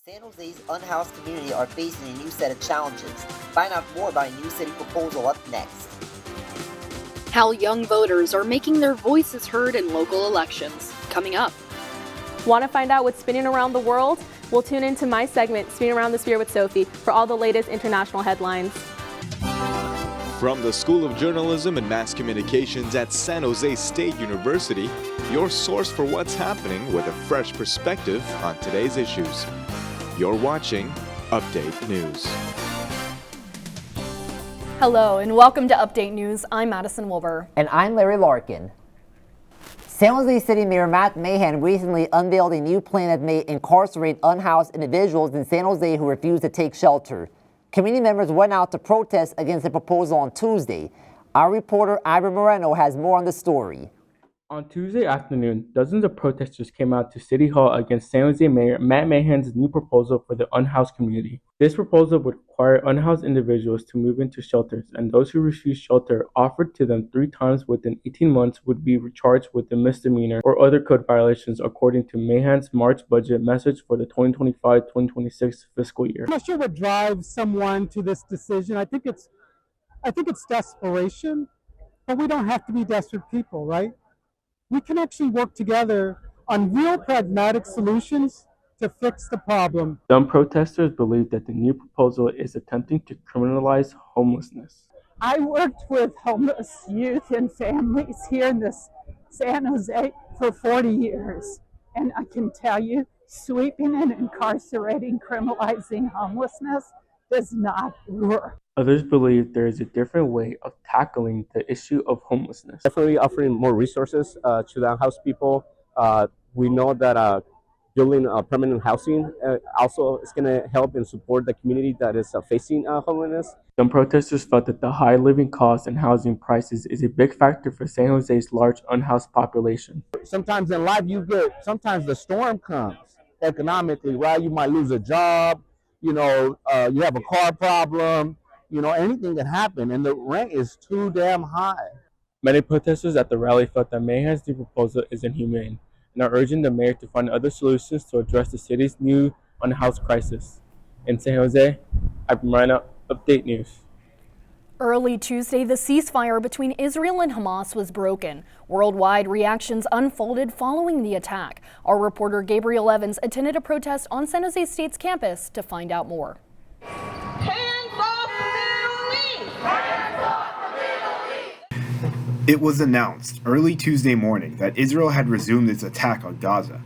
San Jose's unhoused community are facing a new set of challenges. Find out more about a new city proposal up next. How young voters are making their voices heard in local elections. Coming up. Want to find out what's spinning around the world? Well, tune into my segment, Spinning Around the Sphere with Sophie, for all the latest international headlines. From the School of Journalism and Mass Communications at San Jose State University, your source for what's happening with a fresh perspective on today's issues. You're watching Update News. Hello and welcome to Update News. I'm Madison Wilbur. And I'm Larry Larkin. San Jose City Mayor Matt Mahan recently unveiled a new plan that may incarcerate unhoused individuals in San Jose who refuse to take shelter. Community members went out to protest against the proposal on Tuesday. Our reporter Ira Moreno has more on the story. On Tuesday afternoon, dozens of protesters came out to City Hall against San Jose Mayor Matt Mahan's new proposal for the unhoused community. This proposal would require unhoused individuals to move into shelters, and those who refuse shelter offered to them 3 times within 18 months would be charged with a misdemeanor or other code violations, according to Mahan's March budget message for the 2025-2026 fiscal year. I'm not sure what drives someone to this decision. I think it's desperation, but we don't have to be desperate people, right? We can actually work together on real pragmatic solutions to fix the problem. Some protesters believe that the new proposal is attempting to criminalize homelessness. I worked with homeless youth and families here in this San Jose for 40 years. And I can tell you, sweeping and incarcerating, criminalizing homelessness does not work. Others believe there is a different way of tackling the issue of homelessness. Definitely offering more resources to the unhoused people. We know that building permanent housing also is going to help and support the community that is facing homelessness. Some protesters felt that the high living costs and housing prices is a big factor for San Jose's large unhoused population. Sometimes in life sometimes the storm comes economically, right? You might lose a job, you have a car problem. Anything can happen, and the rent is too damn high. Many protesters at the rally felt that Mahan's new proposal is inhumane and are urging the mayor to find other solutions to address the city's new unhoused crisis. In San Jose, I'm Marina, Update News. Early Tuesday, the ceasefire between Israel and Hamas was broken. Worldwide reactions unfolded following the attack. Our reporter Gabriel Evans attended a protest on San Jose State's campus to find out more. It was announced early Tuesday morning that Israel had resumed its attack on Gaza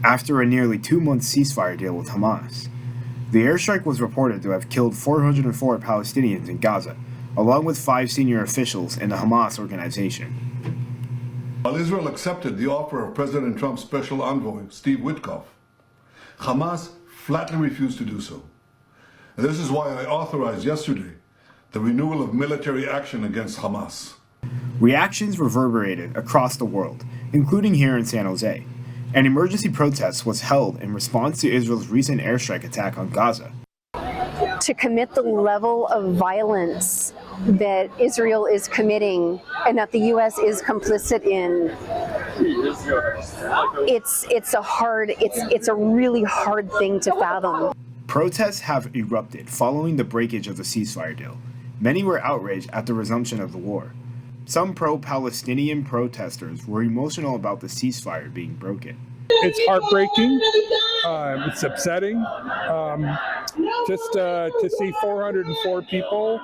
after a nearly 2-month ceasefire deal with Hamas. The airstrike was reported to have killed 404 Palestinians in Gaza, along with 5 senior officials in the Hamas organization. While Israel accepted the offer of President Trump's special envoy, Steve Witkoff, Hamas flatly refused to do so. And this is why I authorized yesterday the renewal of military action against Hamas. Reactions reverberated across the world, including here in San Jose. An emergency protest was held in response to Israel's recent airstrike attack on Gaza. To commit the level of violence that Israel is committing and that the U.S. is complicit in, it's a really hard thing to fathom. Protests have erupted following the breakage of the ceasefire deal. Many were outraged at the resumption of the war. Some pro-Palestinian protesters were emotional about the ceasefire being broken. It's heartbreaking. It's upsetting. Just to see 404 people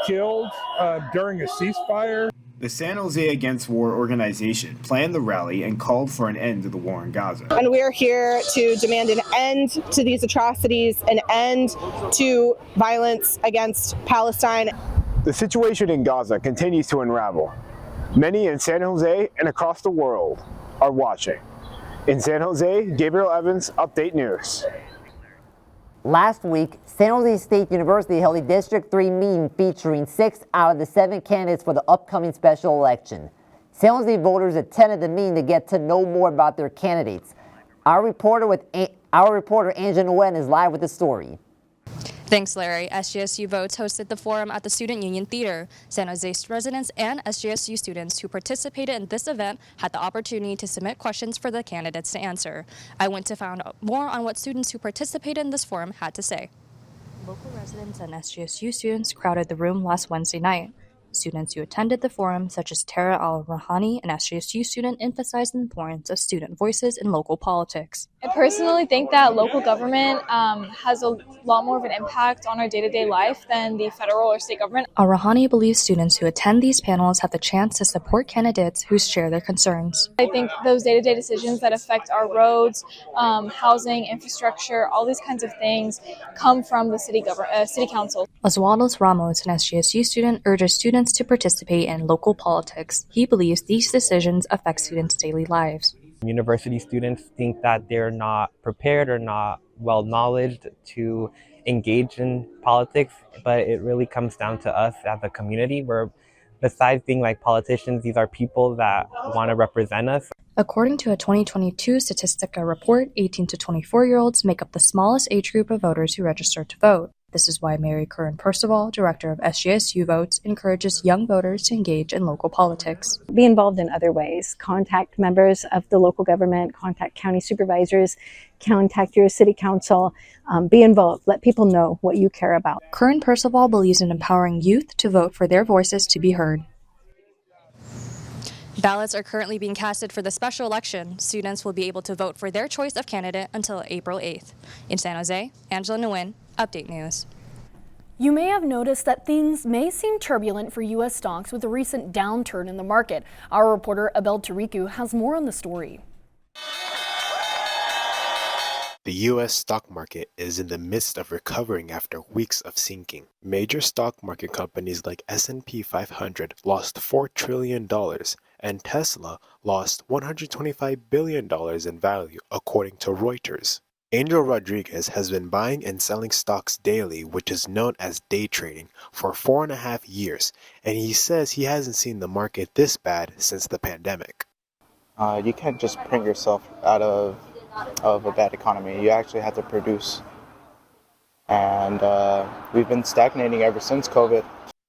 killed during a ceasefire. The San Jose Against War organization planned the rally and called for an end to the war in Gaza. And we are here to demand an end to these atrocities, an end to violence against Palestine. The situation in Gaza continues to unravel. Many in San Jose and across the world are watching. In San Jose, Gabriel Evans, Update News. Last week, San Jose State University held a District 3 meeting featuring 6 out of the 7 candidates for the upcoming special election. San Jose voters attended the meeting to get to know more about their candidates. Our reporter Angela Nguyen is live with the story. Thanks, Larry. SJSU Votes hosted the forum at the Student Union Theater. San Jose residents and SJSU students who participated in this event had the opportunity to submit questions for the candidates to answer. I went to find out more on what students who participated in this forum had to say. Local residents and SJSU students crowded the room last Wednesday night. Students who attended the forum, such as Tara Al-Rahani, an SJSU student, emphasized the importance of student voices in local politics. I personally think that local government has a lot more of an impact on our day-to-day life than the federal or state government. Al-Rahani believes students who attend these panels have the chance to support candidates who share their concerns. I think those day-to-day decisions that affect our roads, housing, infrastructure, all these kinds of things come from the city council. Oswaldo Ramos, an SJSU student, urges students to participate in local politics. He believes these decisions affect students' daily lives. University students think that they're not prepared or not well knowledged to engage in politics, but it really comes down to us as a community where, besides being like politicians, these are people that want to represent us. According to a 2022 Statistica report, 18 to 24-year-olds make up the smallest age group of voters who register to vote. This is why Mary Curran Percival, director of SJSU Votes, encourages young voters to engage in local politics. Be involved in other ways. Contact members of the local government, contact county supervisors, contact your city council. Be involved. Let people know what you care about. Curran Percival believes in empowering youth to vote for their voices to be heard. Ballots are currently being casted for the special election. Students will be able to vote for their choice of candidate until April 8th. In San Jose, Angela Nguyen, Update News. You may have noticed that things may seem turbulent for U.S. stocks with a recent downturn in the market. Our reporter Abel Tariku has more on the story. The U.S. stock market is in the midst of recovering after weeks of sinking. Major stock market companies like S&P 500 lost $4 trillion, and Tesla lost $125 billion in value, according to Reuters. Angel Rodriguez has been buying and selling stocks daily, which is known as day trading, for 4.5 years, and he says he hasn't seen the market this bad since the pandemic. You can't just print yourself out of a bad economy. You actually have to produce. And we've been stagnating ever since COVID.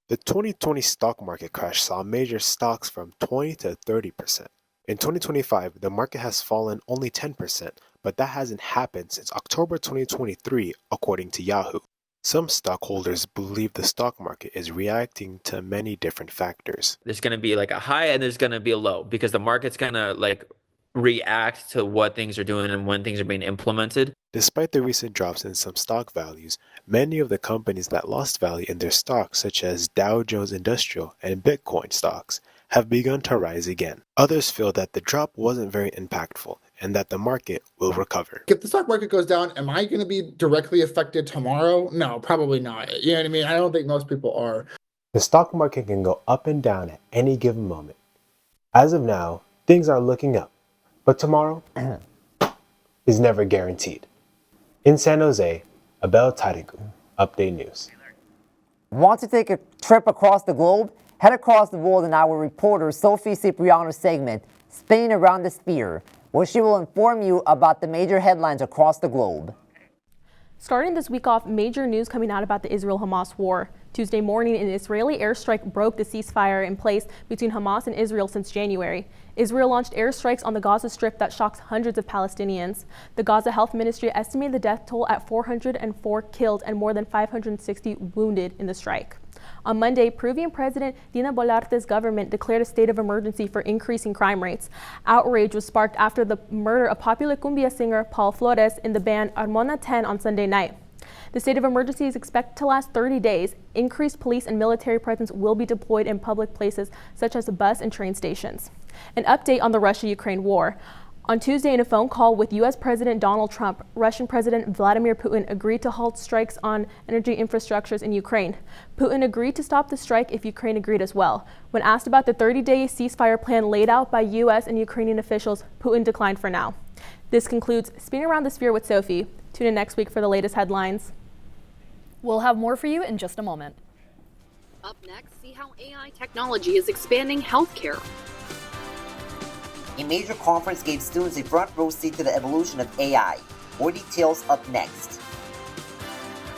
The 2020 stock market crash saw major stocks from 20 to 30%. In 2025, the market has fallen only 10%, but that hasn't happened since October 2023, according to Yahoo. Some stockholders believe the stock market is reacting to many different factors. There's going to be like a high and there's going to be a low because the market's going to like react to what things are doing and when things are being implemented. Despite the recent drops in some stock values, many of the companies that lost value in their stocks, such as Dow Jones Industrial and Bitcoin stocks, have begun to rise again. Others feel that the drop wasn't very impactful and that the market will recover. If the stock market goes down, am I going to be directly affected tomorrow? No, probably not. You know what I mean? I don't think most people are. The stock market can go up and down at any given moment. As of now, things are looking up, but tomorrow is never guaranteed. In San Jose, Abel Tariku, Update News. Want to take a trip across the globe? Head across the world in our reporter Sophie Cipriano's segment, Spinning Around the Sphere, where she will inform you about the major headlines across the globe. Starting this week off, major news coming out about the Israel-Hamas war. Tuesday morning, an Israeli airstrike broke the ceasefire in place between Hamas and Israel since January. Israel launched airstrikes on the Gaza Strip that shocks hundreds of Palestinians. The Gaza Health Ministry estimated the death toll at 404 killed and more than 560 wounded in the strike. On Monday, Peruvian President Dina Boluarte's government declared a state of emergency for increasing crime rates. Outrage was sparked after the murder of popular cumbia singer Paul Flores in the band Armona 10 on Sunday night. The state of emergency is expected to last 30 days. Increased police and military presence will be deployed in public places such as bus and train stations. An update on the Russia-Ukraine war. On Tuesday, in a phone call with U.S. President Donald Trump, Russian President Vladimir Putin agreed to halt strikes on energy infrastructures in Ukraine. Putin agreed to stop the strike if Ukraine agreed as well. When asked about the 30-day ceasefire plan laid out by U.S. and Ukrainian officials, Putin declined for now. This concludes Spinning Around the Sphere with Sophie. Tune in next week for the latest headlines. We'll have more for you in just a moment. Up next, see how AI technology is expanding healthcare. A major conference gave students a front row seat to the evolution of AI. More details up next.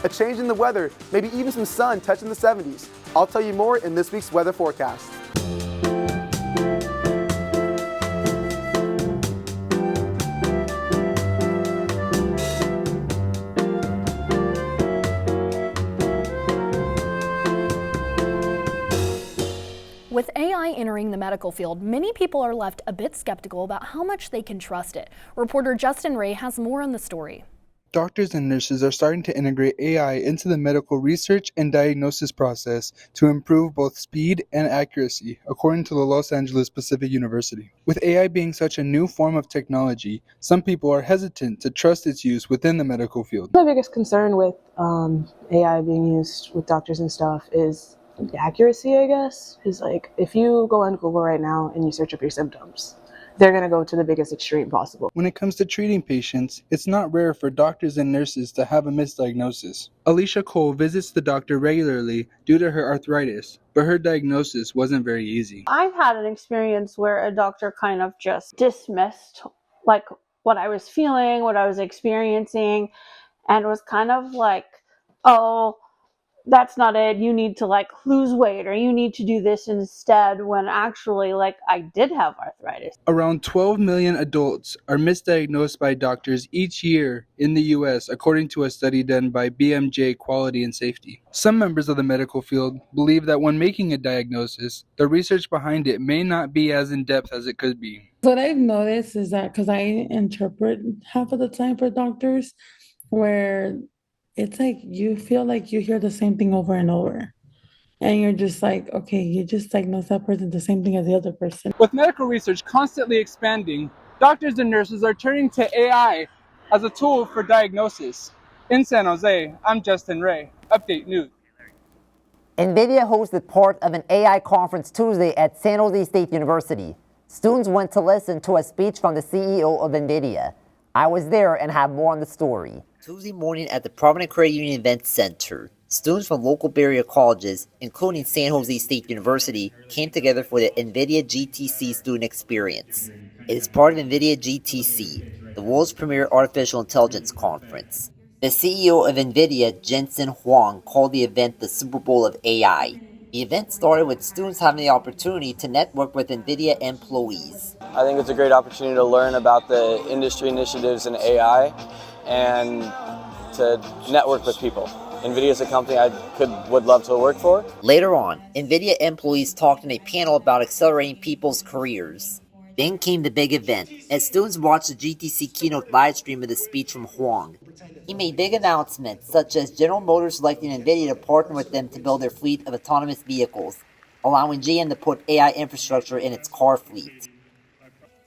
a change in the weather, maybe even some sun touching the 70s. I'll tell you more in this week's weather forecast. With AI entering the medical field, many people are left a bit skeptical about how much they can trust it. Reporter Justin Ray has more on the story. Doctors and nurses are starting to integrate AI into the medical research and diagnosis process to improve both speed and accuracy, according to the Los Angeles Pacific University. With AI being such a new form of technology, some people are hesitant to trust its use within the medical field. My biggest concern with AI being used with doctors and stuff is the accuracy, I guess. Is like, if you go on Google right now and you search up your symptoms, they're going to go to the biggest extreme possible. When it comes to treating patients, it's not rare for doctors and nurses to have a misdiagnosis. Alicia Cole visits the doctor regularly due to her arthritis, but her diagnosis wasn't very easy. I've had an experience where a doctor kind of just dismissed like what I was feeling, what I was experiencing, and was kind of like, oh, that's not it, you need to like lose weight or you need to do this instead, when actually like I did have arthritis. Around 12 million adults are misdiagnosed by doctors each year in the U.S., according to a study done by BMJ Quality and Safety. Some members of the medical field believe that when making a diagnosis, the research behind it may not be as in-depth as it could be. What I've noticed is that, because I interpret half of the time for doctors, where it's like you feel like you hear the same thing over and over. And you're just like, okay, you just diagnose that person the same thing as the other person. With medical research constantly expanding, doctors and nurses are turning to AI as a tool for diagnosis. In San Jose, I'm Justin Ray, Update News. NVIDIA hosted part of an AI conference Tuesday at San Jose State University. Students went to listen to a speech from the CEO of NVIDIA. I was there and have more on the story. Tuesday morning at the Provident Credit Union Event Center, students from local Bay Area colleges, including San Jose State University, came together for the NVIDIA GTC student experience. It is part of NVIDIA GTC, the world's premier artificial intelligence conference. The CEO of NVIDIA, Jensen Huang, called the event the Super Bowl of AI. The event started with students having the opportunity to network with NVIDIA employees. I think it's a great opportunity to learn about the industry initiatives in AI and to network with people. NVIDIA is a company I would love to work for. Later on, NVIDIA employees talked in a panel about accelerating people's careers. Then came the big event, as students watched the GTC keynote live stream of the speech from Huang. He made big announcements, such as General Motors selecting NVIDIA to partner with them to build their fleet of autonomous vehicles, allowing GM to put AI infrastructure in its car fleet.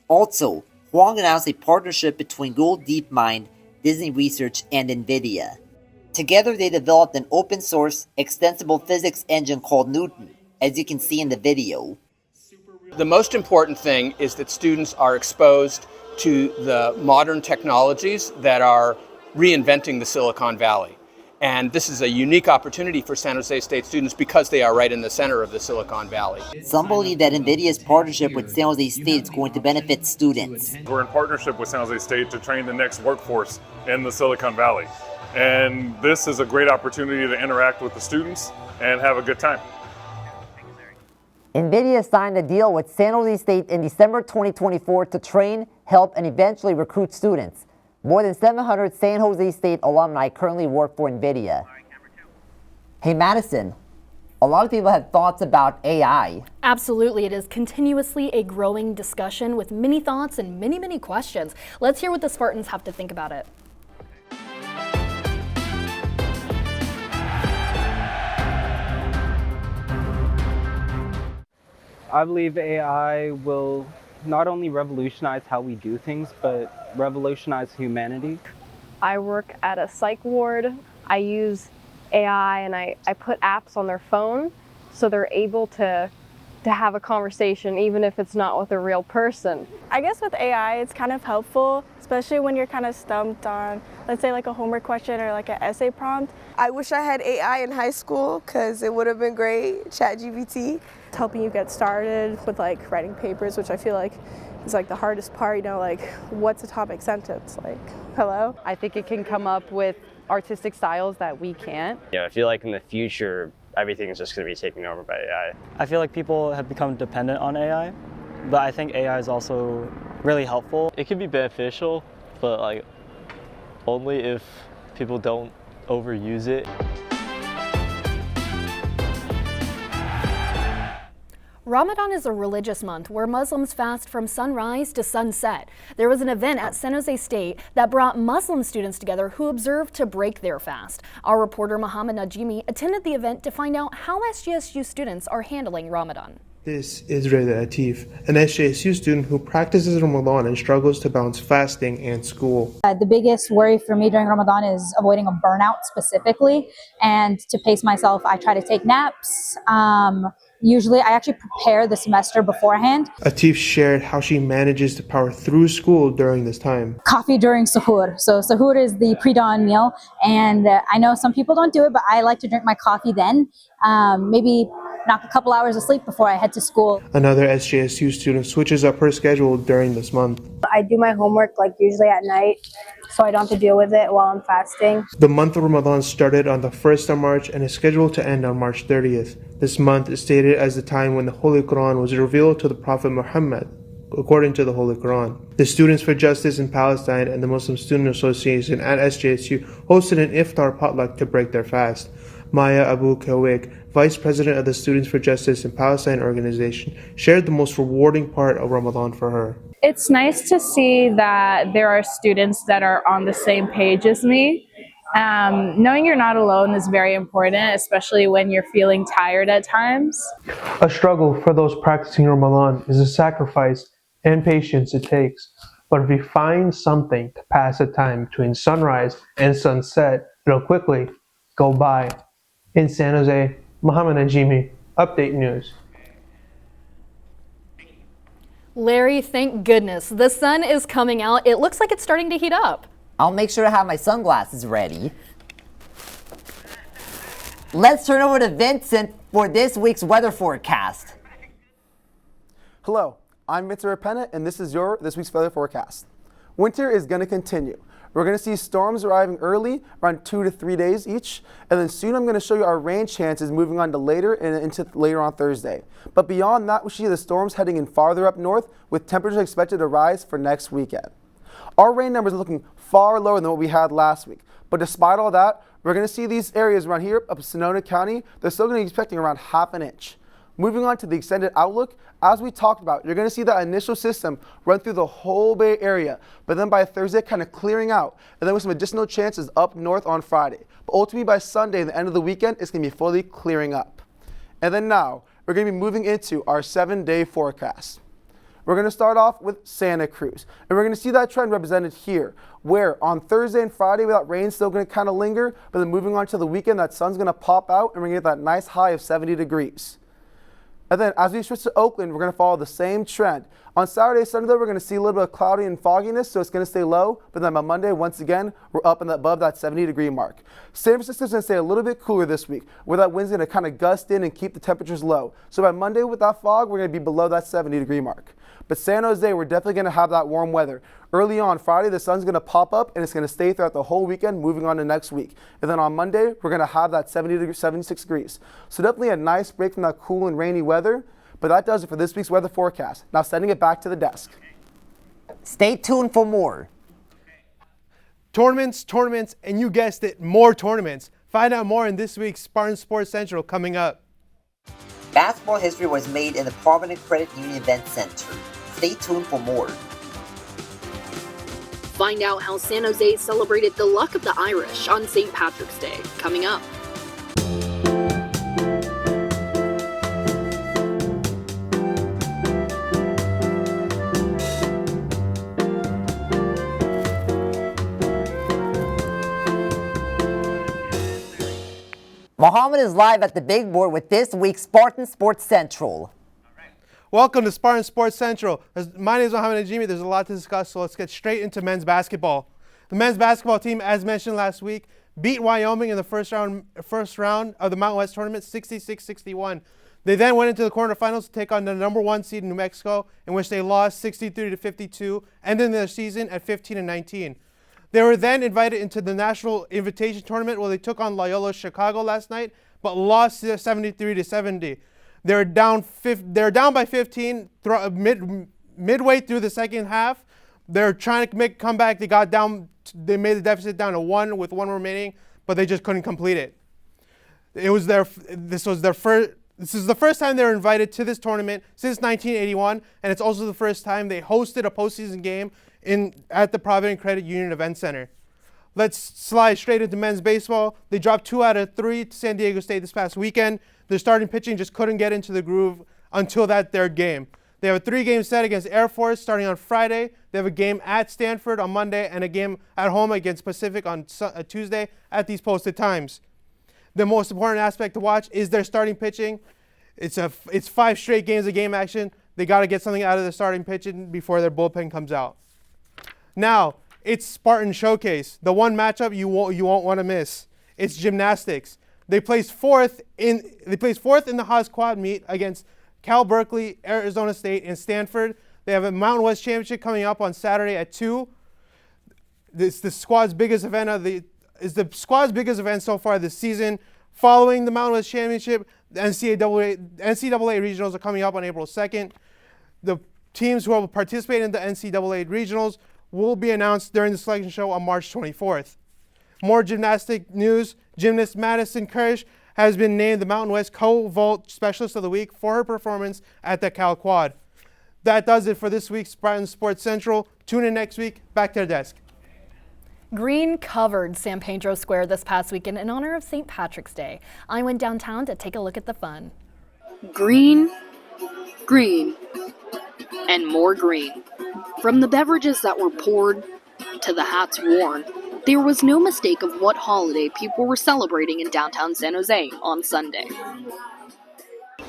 Also, Huang announced a partnership between Google DeepMind, Disney Research, and NVIDIA. Together they developed an open-source, extensible physics engine called Newton, as you can see in the video. The most important thing is that students are exposed to the modern technologies that are reinventing the Silicon Valley. And this is a unique opportunity for San Jose State students because they are right in the center of the Silicon Valley. Some believe that NVIDIA's partnership with San Jose State is going to benefit students. We're in partnership with San Jose State to train the next workforce in the Silicon Valley. And this is a great opportunity to interact with the students and have a good time. NVIDIA signed a deal with San Jose State in December 2024 to train, help, and eventually recruit students. More than 700 San Jose State alumni currently work for NVIDIA. Hey Madison, a lot of people have thoughts about AI. Absolutely, it is continuously a growing discussion with many thoughts and many questions. Let's hear what the Spartans have to think about it. I believe AI will not only revolutionize how we do things, but revolutionize humanity. I work at a psych ward. I use AI and I put apps on their phone so they're able to have a conversation even if it's not with a real person. I guess with AI it's kind of helpful, especially when you're kind of stumped on, let's say like a homework question or like an essay prompt. I wish I had AI in high school because it would have been great, ChatGPT. It's helping you get started with like writing papers, which I feel like is like the hardest part, you know, like what's a topic sentence, like hello? I think it can come up with artistic styles that we can't. Yeah, I feel like in the future, everything is just going to be taken over by AI. I feel like people have become dependent on AI, but I think AI is also really helpful. It can be beneficial, but like only if people don't overuse it. Ramadan is a religious month where Muslims fast from sunrise to sunset. There was an event at San Jose State that brought Muslim students together who observed to break their fast. Our reporter Muhammad Najimi attended the event to find out how SJSU students are handling Ramadan. This is Israel-Hamas, an SJSU student who practices Ramadan and struggles to balance fasting and school. The biggest worry for me during Ramadan is avoiding a burnout specifically, and to pace myself, I try to take naps. Usually I actually prepare the semester beforehand. Atif shared how she manages to power through school during this time. Coffee during suhoor. So suhoor is the pre-dawn meal, and I know some people don't do it, but I like to drink my coffee then. Maybe knock a couple hours of sleep before I head to school. Another SJSU student switches up her schedule during this month. I do my homework like usually at night, so I don't have to deal with it while I'm fasting. The month of Ramadan started on the 1st of March and is scheduled to end on March 30th. This month is stated as the time when the Holy Quran was revealed to the Prophet Muhammad, according to the Holy Quran. The Students for Justice in Palestine and the Muslim Student Association at SJSU hosted an iftar potluck to break their fast. Maya Abu Kawik, Vice President of the Students for Justice in Palestine organization, shared the most rewarding part of Ramadan for her. It's nice to see that there are students that are on the same page as me. Knowing you're not alone is very important, especially when you're feeling tired at times. A struggle for those practicing Ramadan is a sacrifice and patience it takes. But if you find something to pass the time between sunrise and sunset, it'll quickly go by. In San Jose, Muhammad Najimi, Update News. Larry, thank goodness. The sun is coming out. It looks like it's starting to heat up. I'll make sure to have my sunglasses ready. Let's turn over to Vincent for this week's weather forecast. Hello, I'm Vincent Rapena, and this is this week's weather forecast. Winter is going to continue. We're going to see storms arriving early, around 2 to 3 days each, and then soon I'm going to show you our rain chances moving on to later and into later on Thursday. But beyond that, we see the storms heading in farther up north, with temperatures expected to rise for next weekend. Our rain numbers are looking far lower than what we had last week, but despite all that, we're going to see these areas around here up in Sonoma County, they're still going to be expecting around half an inch. Moving on to the extended outlook, as we talked about, you're going to see that initial system run through the whole Bay Area, but then by Thursday kind of clearing out, and then with some additional chances up north on Friday. But ultimately by Sunday, the end of the weekend, it's going to be fully clearing up. And then now, we're going to be moving into our 7-day forecast. We're going to start off with Santa Cruz, and we're going to see that trend represented here, where on Thursday and Friday, that rain's still going to kind of linger, but then moving on to the weekend, that sun's going to pop out, and we're going to get that nice high of 70 degrees. And then as we switch to Oakland, we're going to follow the same trend. On Saturday, Sunday, though, we're going to see a little bit of cloudy and fogginess, so it's going to stay low. But then on Monday, once again, we're up and above that 70-degree mark. San Francisco's going to stay a little bit cooler this week, where that wind's going to kind of gust in and keep the temperatures low. So by Monday with that fog, we're going to be below that 70-degree mark. But San Jose, we're definitely going to have that warm weather. Early on Friday, the sun's going to pop up, and it's going to stay throughout the whole weekend, moving on to next week. And then on Monday, we're going to have that 76 degrees. So definitely a nice break from that cool and rainy weather. But that does it for this week's weather forecast. Now sending it back to the desk. Stay tuned for more. Tournaments, and you guessed it, more tournaments. Find out more in this week's Spartan Sports Central coming up. Basketball history was made in the Provident Credit Union Event Center. Stay tuned for more. Find out how San Jose celebrated the luck of the Irish on St. Patrick's Day, coming up. Mohammed is live at the big board with this week's Spartan Sports Central. Welcome to Spartan Sports Central. My name is Mohammed Najimi. There's a lot to discuss, so let's get straight into men's basketball. The men's basketball team, as mentioned last week, beat Wyoming in the first round of the Mountain West tournament, 66-61. They then went into the quarterfinals to take on the number 1 seed in New Mexico, in which they lost 63-52, ending their season at 15-19. They were then invited into the National Invitation Tournament where they took on Loyola Chicago last night, but lost 73-70. They're down by 15 midway through the second half. They're trying to make a comeback. They made the deficit down to 1 with 1 remaining, but they just couldn't complete it. This is the first time they were invited to this tournament since 1981, and it's also the first time they hosted a postseason game at the Provident Credit Union Event Center. Let's slide straight into men's baseball. They dropped 2 out of 3 to San Diego State this past weekend. Their starting pitching just couldn't get into the groove until that third game. They have a 3-game set against Air Force starting on Friday. They have a game at Stanford on Monday and a game at home against Pacific on Tuesday at these posted times. The most important aspect to watch is their starting pitching. It's 5 straight games of game action. They got to get something out of their starting pitching before their bullpen comes out. Now, it's Spartan Showcase, the one matchup you won't want to miss. It's gymnastics. They placed fourth in the Haas Quad meet against Cal Berkeley, Arizona State, and Stanford. They have a Mountain West Championship coming up on Saturday at 2. It's the squad's biggest event so far this season. Following the Mountain West Championship, the NCAA regionals are coming up on April 2nd. The teams who will participate in the NCAA regionals will be announced during the selection show on March 24th. More gymnastic news. Gymnast Madison Kirsch has been named the Mountain West Co-Vault Specialist of the Week for her performance at the Cal Quad. That does it for this week's Spartan Sports Central. Tune in next week. Back to the desk. Green covered San Pedro Square this past weekend in honor of St. Patrick's Day. I went downtown to take a look at the fun. Green, green, and more green. From the beverages that were poured to the hats worn, there was no mistake of what holiday people were celebrating in downtown San Jose on Sunday.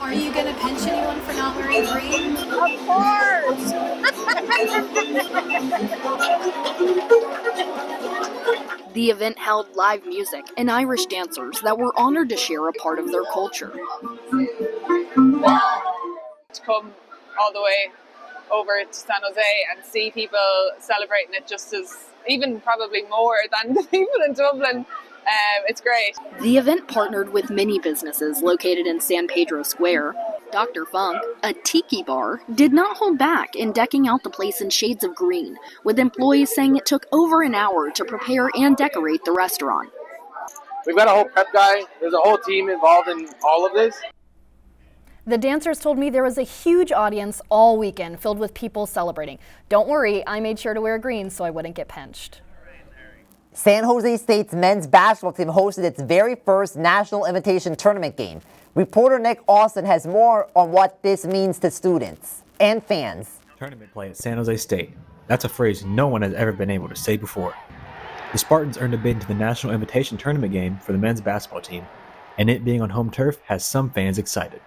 Are you going to pinch anyone for not wearing green? Of course! The event held live music and Irish dancers that were honored to share a part of their culture. To come all the way over to San Jose and see people celebrating it just as, even probably more than the people in Dublin. It's great. The event partnered with many businesses located in San Pedro Square. Dr. Funk, a tiki bar, did not hold back in decking out the place in shades of green, with employees saying it took over an hour to prepare and decorate the restaurant. We've got a whole prep guy. There's a whole team involved in all of this. The dancers told me there was a huge audience all weekend filled with people celebrating. Don't worry, I made sure to wear green so I wouldn't get pinched. San Jose State's men's basketball team hosted its very first National Invitation Tournament game. Reporter Nick Austin has more on what this means to students and fans. Tournament play at San Jose State. That's a phrase no one has ever been able to say before. The Spartans earned a bid into the National Invitation Tournament game for the men's basketball team, and it being on home turf has some fans excited.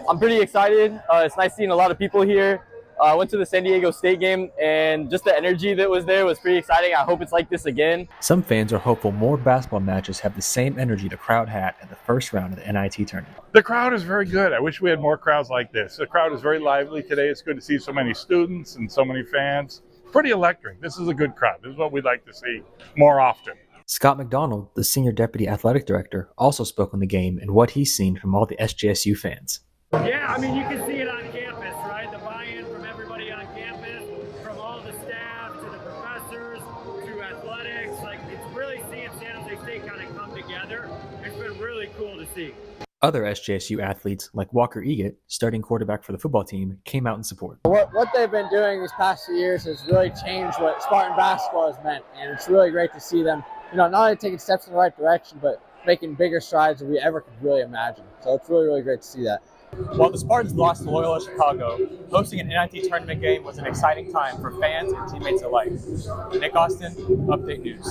I'm pretty excited. It's nice seeing a lot of people here. I went to the San Diego State game, and just the energy that was there was pretty exciting. I hope it's like this again. Some fans are hopeful more basketball matches have the same energy the crowd had at the first round of the NIT tournament. The crowd is very good. I wish we had more crowds like this. The crowd is very lively today. It's good to see so many students and so many fans. Pretty electric. This is a good crowd. This is what we'd like to see more often. Scott McDonald, the Senior Deputy Athletic Director, also spoke on the game and what he's seen from all the SJSU fans. Yeah, I mean, you can see it on campus, right? The buy-in from everybody on campus, from all the staff to the professors to athletics. Like, it's really seeing San Jose State kind of come together. It's been really cool to see. Other SJSU athletes, like Walker Egat, starting quarterback for the football team, came out in support. What they've been doing these past few years has really changed what Spartan basketball has meant, and it's really great to see them, not only taking steps in the right direction, but making bigger strides than we ever could really imagine. So it's really, really great to see that. While the Spartans lost to Loyola Chicago, hosting an NIT tournament game was an exciting time for fans and teammates alike. Nick Austin, Update News.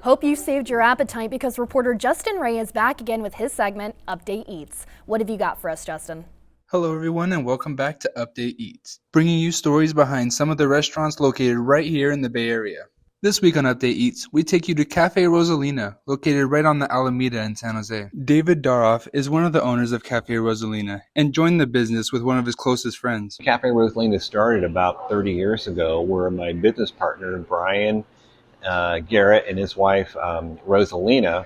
Hope you saved your appetite because reporter Justin Ray is back again with his segment, Update Eats. What have you got for us, Justin? Hello everyone and welcome back to Update Eats, bringing you stories behind some of the restaurants located right here in the Bay Area. This week on Update Eats, we take you to Cafe Rosalina, located right on the Alameda in San Jose. David Daroff is one of the owners of Cafe Rosalina and joined the business with one of his closest friends. Cafe Rosalina started about 30 years ago, where my business partner, Brian, Garrett and his wife, Rosalina,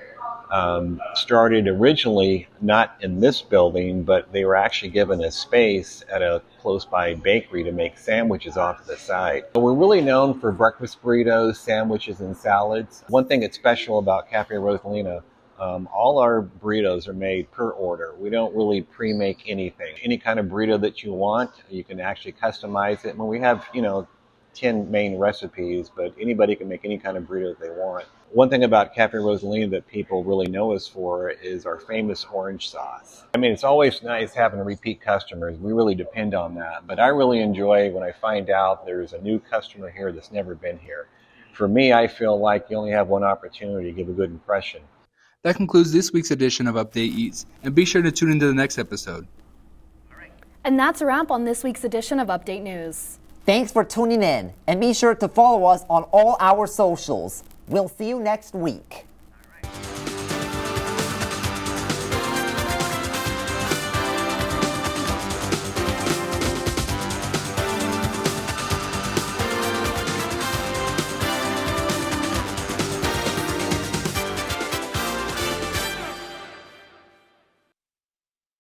started originally not in this building, but they were actually given a space at a close by bakery to make sandwiches off to the side. So we're really known for breakfast burritos, sandwiches, and salads. One thing that's special about Cafe Rosalina, all our burritos are made per order. We don't really pre-make anything. Any kind of burrito that you want, you can actually customize it. When we have, 10 main recipes, but anybody can make any kind of burrito that they want. One thing about Cafe Rosalina that people really know us for is our famous orange sauce. I mean, it's always nice having repeat customers. We really depend on that. But I really enjoy when I find out there's a new customer here that's never been here. For me, I feel like you only have one opportunity to give a good impression. That concludes this week's edition of Update Eats, and be sure to tune into the next episode. And that's a wrap on this week's edition of Update News. Thanks for tuning in, and be sure to follow us on all our socials. We'll see you next week.